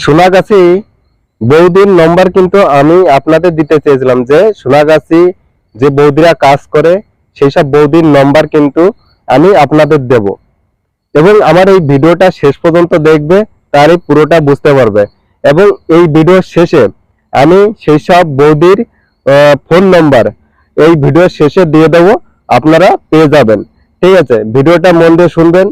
সোনাগাছি বৌদির নম্বর কিন্তু আমি আপনাদের দিতে চেয়েছিলাম, যে সোনাগাছি যে বৌদিরা কাজ করে সেই সব বৌদির নম্বর কিন্তু আমি আপনাদের দেব, এবং আমার এই ভিডিওটা শেষ পর্যন্ত দেখবে, তারই পুরোটা বুঝতে পারবে। এবং এই ভিডিওর শেষে আমি সেই সব বৌদির ফোন নম্বর এই ভিডিওর শেষে দিয়ে দেবো, আপনারা পেয়ে যাবেন। ঠিক আছে, ভিডিওটা মন দিয়ে শুনবেন।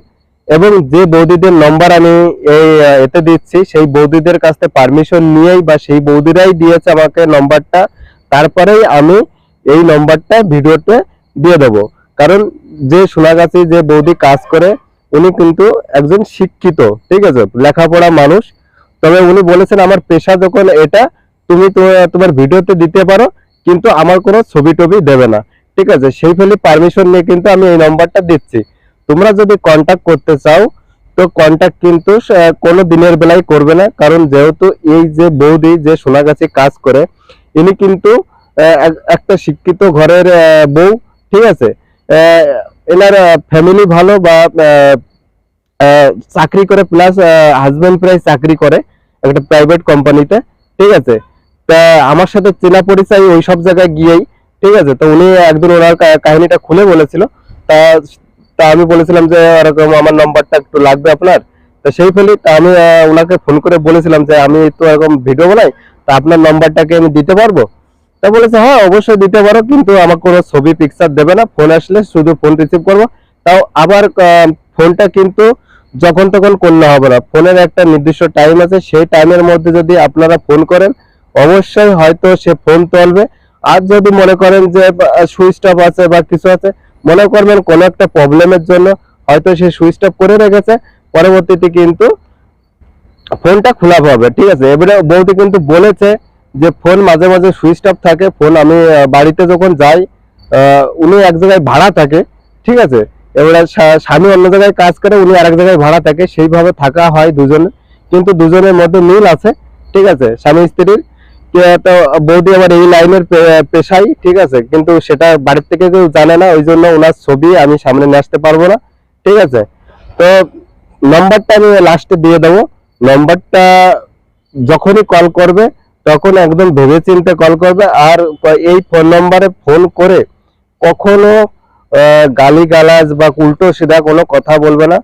এবং যে বৌদিদের নম্বর আমি এই এতে দিচ্ছি, সেই বৌদিদের কাছ থেকে পারমিশন নিয়েই বা সেই বৌদিরাই দিয়েছে আমাকে নম্বরটা, তারপরেই আমি এই নম্বরটা ভিডিওতে দিয়ে দেবো। কারণ যে সোনাগাছি যে বৌদি কাজ করে উনি কিন্তু একজন শিক্ষিত, ঠিক আছে, লেখাপড়া মানুষ। তবে উনি বলেছেন আমার পেশা যখন এটা, তুমি তোমার ভিডিওতে দিতে পারো, কিন্তু আমার কোনো ছবি টবি দেবে না। ঠিক আছে, সেই ফলে পারমিশন নিয়ে কিন্তু আমি এই নম্বরটা দিচ্ছি। তোমরা যদি কন্ট্যাক্ট করতে চাও তো কন্ট্যাক্ট কিন্তু কোনো দিনের বেলায় করবে না, কারণ যেহেতু এই যে বৌদি যে সোনাগাছি কাজ করে ইনি কিন্তু একটা শিক্ষিত ঘরের বউ। ঠিক আছে, এনার ফ্যামিলি ভালো, বা চাকরি করে, প্লাস হাজবেন্ড প্রায় চাকরি করে একটা প্রাইভেট কোম্পানিতে। ঠিক আছে, তা আমার সাথে চেনা পরিচয় ওই সব জায়গায় গিয়েই। ঠিক আছে, তো উনি একদিন ওনার কাহিনীটা খুলে বলেছিল। তা তা আমি বলেছিলাম যে এরকম আমার নাম্বারটা একটু লাগবে আপনার। তো সেই ফলে আমি ওনাকে ফোন করে বলেছিলাম যে আমি তো এরকম ভিডিও বানাই, তা আপনার নাম্বারটাকে আমি দিতে পারবো? তা বলেছে হ্যাঁ অবশ্যই দিতে পারো, কিন্তু আমার কোনো ছবি পিকচার দেবে না, ফোন আসলে শুধু ফোন রিসিভ করবো। তাও আবার ফোনটা কিন্তু যখন তখন করলে হবে না, ফোনের একটা নির্দিষ্ট টাইম আছে, সেই টাইমের মধ্যে যদি আপনারা ফোন করেন অবশ্যই হয়তো সে ফোন তুলবে। আর যদি মনে করেন যে সুইচ অফ আছে বা কিছু আছে, মনে করবেন কোনো একটা প্রবলেমের জন্য হয়তো সে সুইচ অফ করে রেখেছে, পরবর্তীতে কিন্তু ফোনটা খোলা পাবে। ঠিক আছে, এবারে বৌদি কিন্তু বলেছে যে ফোন মাঝে মাঝে সুইচ অফ থাকে। ফোন আমি বাড়িতে যখন যাই, উনি এক জায়গায় ভাড়া থাকে। ঠিক আছে, এবারে স্বামী অন্য জায়গায় কাজ করে, উনি আরেক জায়গায় ভাড়া থাকে, সেইভাবে থাকা হয় দুজনে, কিন্তু দুজনের মধ্যে মিল আছে। ঠিক আছে, স্বামী স্ত্রীর। তো বৌদি আবার এই লাইনের পেশাই। ঠিক আছে, কিন্তু সেটা বাড়ির থেকে কেউ জানে না, ওই জন্য ওনার ছবি আমি সামনে নিয়ে আসতে পারবো না। ঠিক আছে, তো নাম্বারটা আমি লাস্টে দিয়ে দেবো। নাম্বারটা যখনই কল করবে তখন একদম ভেবে চিন্তে কল করবে। আর এই ফোন নম্বরে ফোন করে কখনো গালিগালাজ বা উল্টো সিধা কোনো কথা বলবে না।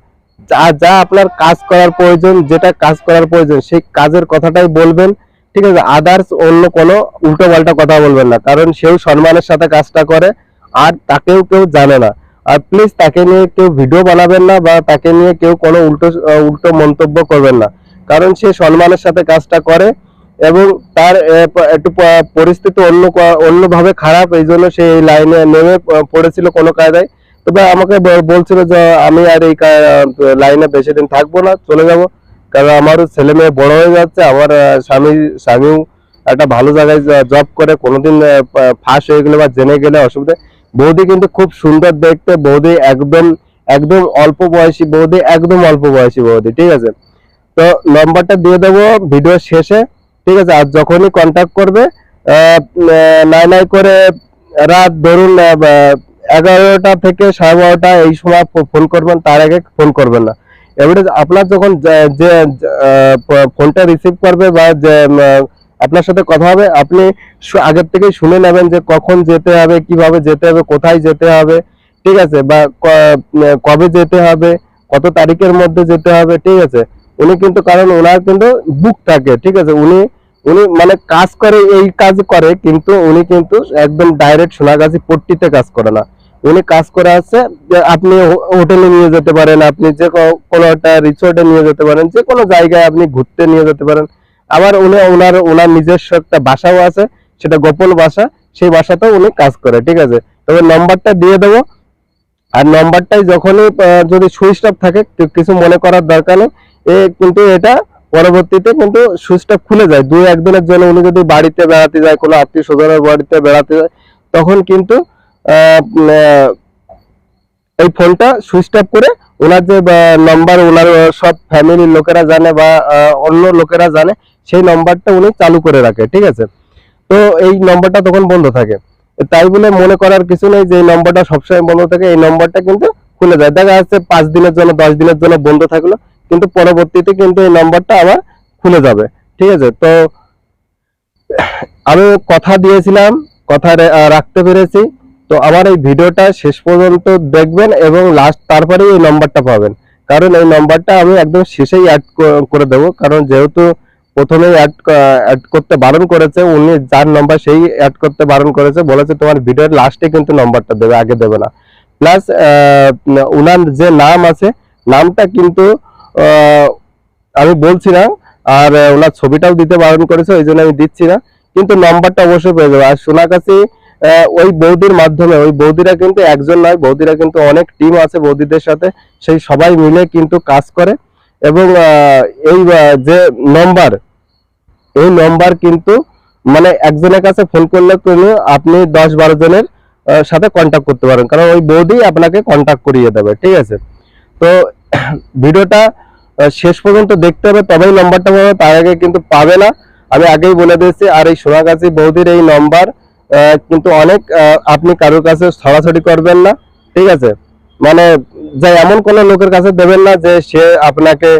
যা যা আপনার কাজ করার প্রয়োজন, যেটা কাজ করার প্রয়োজন সেই কাজের কথাটাই বলবেন। ঠিক আছে, আদার্স অন্য কোনো উল্টো পাল্টা কথা বলবেন না, কারণ সেও সম্মানের সাথে কাজটা করে, আর তাকেও কেউ জানে না। আর প্লিজ তাকে নিয়ে কেউ ভিডিও বানাবেন না, বা তাকে নিয়ে কেউ কোনো উল্টো উল্টো মন্তব্য করবেন না, কারণ সে সম্মানের সাথে কাজটা করে। এবং তার একটু পরিস্থিতি অন্যভাবে খারাপ, এই জন্য সে এই লাইনে নেমে পড়েছিল কোনো কায়দায়। তবে আমাকে বলছিল যে আমি আর এই লাইনে বেশি দিন থাকবো না, চলে যাব, কারণ আমারও ছেলে মেয়ে বড় হয়ে যাচ্ছে। আমার স্বামীও একটা ভালো জায়গায় জব করে, কোনোদিন ফাঁস হয়ে গেলে বা জেনে গেলে অসুবিধা। বৌদি কিন্তু খুব সুন্দর দেখতে, বৌদি একদম একদম অল্প বয়সী বৌদি, একদম অল্প বয়সী বৌদি। ঠিক আছে, তো নম্বরটা দিয়ে দেবো ভিডিও শেষে। ঠিক আছে, আর যখনই কন্ট্যাক্ট করবে নাই নাই করে রাত ধরুন 11টা থেকে 12:30 এই সময় ফোন করবেন, তার আগে ফোন করবেন না। এবারে আপনার যখন যে ফোনটা রিসিভ করবে বা যে আপনার সাথে কথা হবে, আপনি আগের থেকেই শুনে নেবেন যে কখন যেতে হবে, কিভাবে যেতে হবে, কোথায় যেতে হবে। ঠিক আছে, বা কবে যেতে হবে, কত তারিখের মধ্যে যেতে হবে। ঠিক আছে, উনি কিন্তু, কারণ ওনার কিন্তু বুক থাকে। ঠিক আছে, উনি উনি মানে কাজ করে, এই কাজ করে, কিন্তু উনি কিন্তু একদম ডাইরেক্ট সোনাগাছি পট্টিতে কাজ করে না। উনি কাজ করে আছে যে আপনি হোটেলে নিয়ে যেতে পারেন, আপনি যে কোনো একটা রিসোর্টে নিয়ে যেতে পারেন, যে কোনো জায়গায় আপনি ঘুরতে নিয়ে যেতে পারেন। আবার উনি ওনার ওনার নিজস্ব একটা বাসাও আছে, সেটা গোপন বাসা, সেই বাসাতেও উনি কাজ করে। ঠিক আছে, তবে নম্বরটা দিয়ে দেবো। আর নম্বরটাই যখনই যদি সুইচ অফ থাকে, কিছু মনে করার দরকার নেই। কিন্তু এটা পরবর্তীতে কিন্তু সুইচটা খুলে যায় 2-1 দিনের জন্য। উনি যদি বাড়িতে বেড়াতে যায়, কোনো আত্মীয় স্বজনের বাড়িতে বেড়াতে যায়, তখন কিন্তু এই ফোনটা সুইচ অফ করে ওনার যে নাম্বার, ওনার সব ফ্যামিলির লোকেরা জানে বা অন্য লোকেরা জানে, সেই নাম্বারটা উনি চালু করে রাখে। ঠিক আছে, তো এই নম্বরটা তখন বন্ধ থাকে। তাই বলে মনে করার কিছু নেই যে এই নম্বরটা সবসময় বন্ধ থাকে। এই নম্বরটা কিন্তু খুলে যায়, দেখা যাচ্ছে 5 দিনের জন্য 10 দিনের জন্য বন্ধ থাকলো, কিন্তু পরবর্তীতে কিন্তু এই নম্বরটা আবার খুলে যাবে। ঠিক আছে, তো আমি কথা দিয়েছিলাম, কথা রাখতে পেরেছি। তো আমার এই ভিডিওটা শেষ পর্যন্ত দেখবেন এবং লাস্ট তারপরেই এই নাম্বারটা পাবেন, কারণ এই নাম্বারটা আমি একদম শেষেই অ্যাড করে দেবো, কারণ যেহেতু প্রথমেই অ্যাড করতে বারণ করেছে উনি, যার নাম্বার সেই অ্যাড করতে বারণ করেছে, বলেছে তোমার ভিডিওর লাস্টে কিন্তু নাম্বারটা দেবে, আগে দেবে না। প্লাস উনার যে নাম আছে, নামটা কিন্তু আহ, আমি বলছি না, আর ওনার ছবিটাও দিতে বারণ করেছে, ওই জন্য আমি দিচ্ছি না, কিন্তু নাম্বারটা অবশ্যই পেয়ে যাবে। আর সোনাগাছি ওই বৌদির মাধ্যমে, ওই বৌদিরা কিন্তু একজন নয়, বৌদিরা কিন্তু অনেক টিম আছে বৌদিদের সাথে, সেই সবাই মিলে কিন্তু কাজ করে। এবং এই যে নম্বর, এই নম্বর কিন্তু মানে একজনের কাছে ফোন করলে কিন্তু আপনি 10-12 জনের সাথে কন্ট্যাক্ট করতে পারেন, কারণ ওই বৌদি আপনাকে কন্ট্যাক্ট করিয়ে দেবে। ঠিক আছে, তো ভিডিওটা শেষ পর্যন্ত দেখতে হবে, তবেই নম্বরটা পাবে, তার আগে কিন্তু পাবে না, আমি আগেই বলে দিয়েছি। আর এই সোনাগাছি বৌদির এই নম্বর কিন্তু অনেক, আপনি কারোর কাছে ছড়াছড়ি করবেন না। ঠিক আছে, মানে যে এমন কোন লোকের কাছে দেবেন না যে সে আপনাকে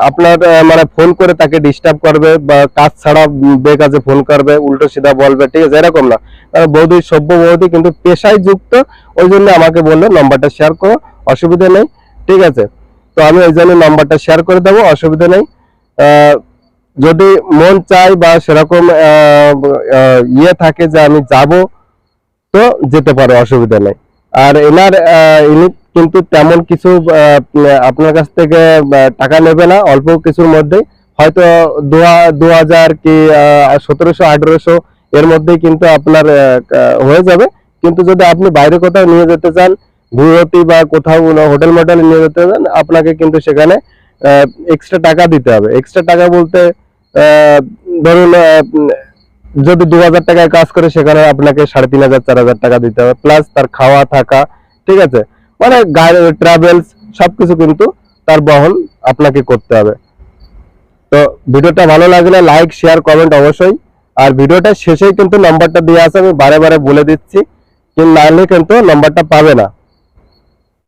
আপনার মানে ফোন করে তাকে ডিস্টার্ব করবে বা কাজ ছাড়া বেকাজে ফোন করবে, উল্টো সিধা বলবে। ঠিক আছে, এরকম না, কারণ বৌদি সভ্য বৌদি কিন্তু পেশায় যুক্ত, ওই জন্য আমাকে বললো নম্বরটা শেয়ার করো, অসুবিধা নেই। ঠিক আছে, তো আমি ওই জন্য নাম্বারটা শেয়ার করে দেবো, অসুবিধা নেই। যদি মন চাই বা সেরকম ইয়ে থাকে যে আমি যাব, তো যেতে পারো, অসুবিধা নেই। আর ইনি কিন্তু তেমন কিছু আপনার কাছ থেকে টাকা নেবে না, অল্প কিছুর মধ্যেই, হয়তো 2000 কি 1700-1800 এর মধ্যেই কিন্তু আপনার হয়ে যাবে। কিন্তু যদি আপনি বাইরে কোথাও নিয়ে যেতে চান, ভূয়তী বা কোথাও হোটেল মোটেলে নিয়ে যেতে চান, আপনাকে কিন্তু সেখানে এক্সট্রা টাকা দিতে হবে। এক্সট্রা টাকা বলতে ধরুন যদি 2000 টাকায় কাজ করে, সেখানে আপনাকে 3500-4000 টাকা দিতে হবে, প্লাস তার খাওয়া থাকা। ঠিক আছে, মানে গাড়ি ট্রাভেলস সবকিছু কিন্তু তার বহন আপনাকে করতে হবে। তো ভিডিওটা ভালো লাগলে লাইক শেয়ার কমেন্ট অবশ্যই। আর ভিডিওটা শেষেই কিন্তু নাম্বারটা দিয়ে আছে, আমি বারে বারে বলে দিচ্ছি, কিন্তু নাহলে কিন্তু নাম্বারটা পাবে না।